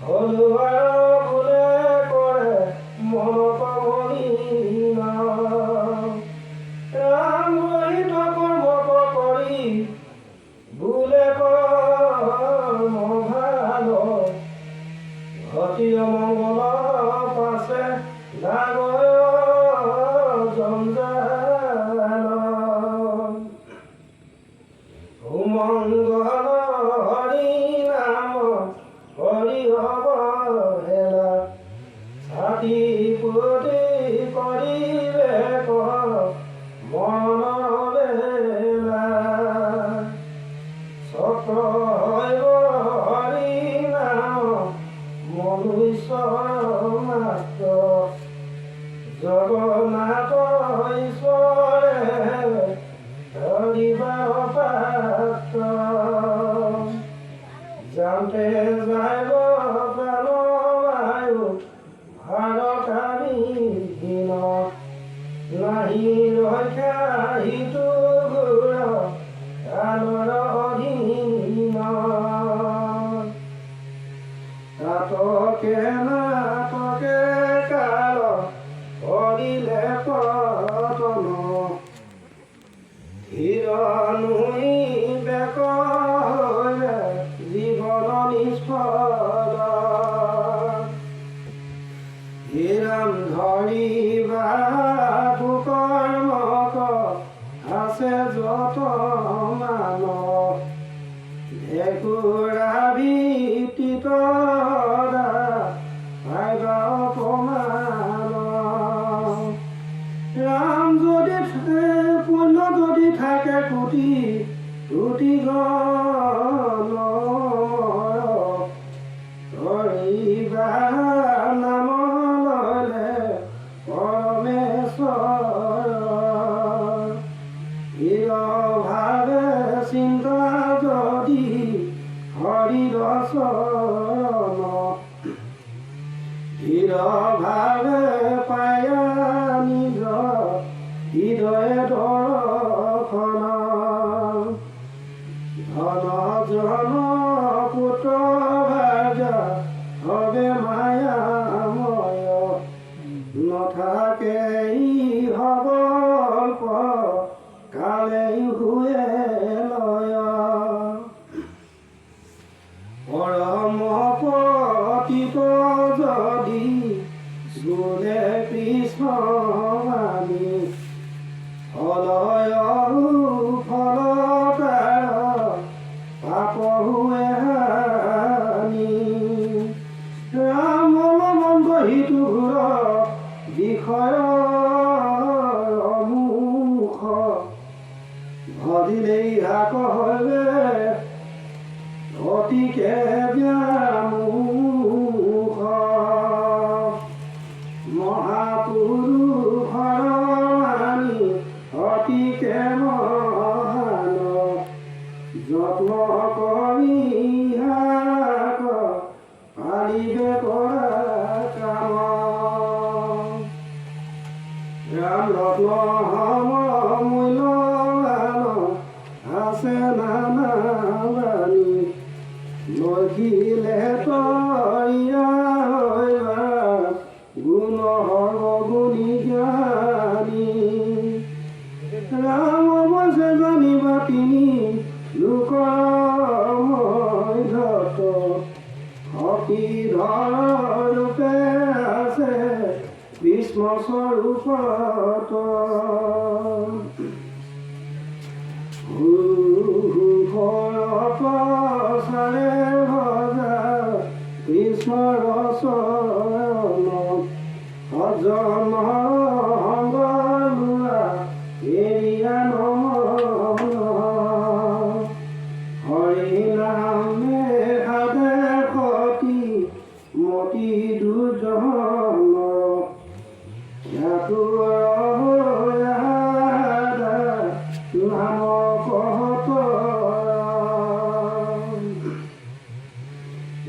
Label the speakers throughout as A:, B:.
A: হলুৱাৰ বোলে কৰে মনত মলিনা ৰাম ৰহিত কৰ্ম কৰি বোলে কৰ্ম ভাল ঘটি মংগল পাছে ডাঙৰ জঞ্জাল সুমংগল হৰি নাম হৰি অৱহেলা ছাতি পুতি কৰিলে মনৰ বেলা চক্ৰ হৰি নাম মনুষ্য মাত্ৰ জগন্নাথ ঈশ্বৰে ধৰিবা পাত্ৰ যাওঁতে যাব প্ৰাণ বায়ু ভাৰতাবিহীন নাহি ৰক্ষা সিটো গুৰ কালৰ অধীন নাটকে নাটকে কাল কৰিলে পতন ধীৰ নুই বেক জীৱন নিষ্ফল হিৰাম ধৰিবা কুকৰ্মক আছে যত মান ভেকুৰা ভিত্তিত পাইবা অপমান ৰাম যদি পুণ্য যদি থাকে কোটি কোটি গণ ধৰিবা নাম ললে পৰমেশ্বৰ ভাৱে চিন্তা যদি হৰিৰ চৰণ ধীৰ ভাৱে পায় নিজ হৃদয় দৰ্শন ধন জন পুত্ৰ ভাজা হবে মায়াময় নথাকে হব কালে হুৱে লয় পৰম পতিত যদি বোলে কৃষ্ণ আমি ফলয় ফলতাৰ পাপ হুৱে হানি ৰাম মন সিটো ঘূৰ বিষয় অমুখ ভজিলেই হাক হবে অতিকে ব্যামুখ মহাপুৰুষৰ বাণী অতিকে মহান যত্ন কৰি হাক পালিবে কৰা কাম ৰাম ৰত্ন মূল্যৱান আছে নানা বাণী লখিলে তৰিয়া গুণ গুণী জ্ঞানী ৰাম অৱশ্যে জানিবা তিনি লোকৰ মধ্যত অতিধৰ ৰূপে আছে ভীষ্ম স্বৰূপত প্ৰচাৰে ভজা কৃষ্ণৰ চৰণ সজন সংগ লোৱা এৰিয়া নমন হৰি নামে সাধে সতী মতি দুজনৰ নাম কহত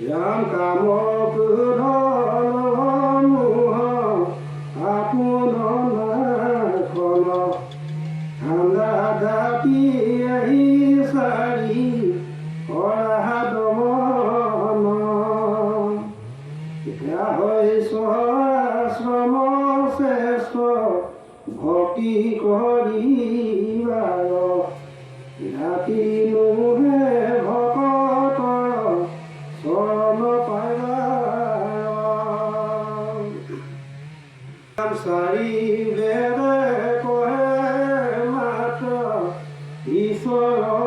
A: ৰাম কাম ক্ৰোধ মোহ আপোন নাখন ঠাণ্ডা দাতি আহি চাৰি কৰা দমন ভক্তি কৰিবাৰ ৰাতি নোহে ভকতৰ চৰণ পাইবাৰ চাৰি বেদে কহে মাত্ৰ ঈশ্বৰ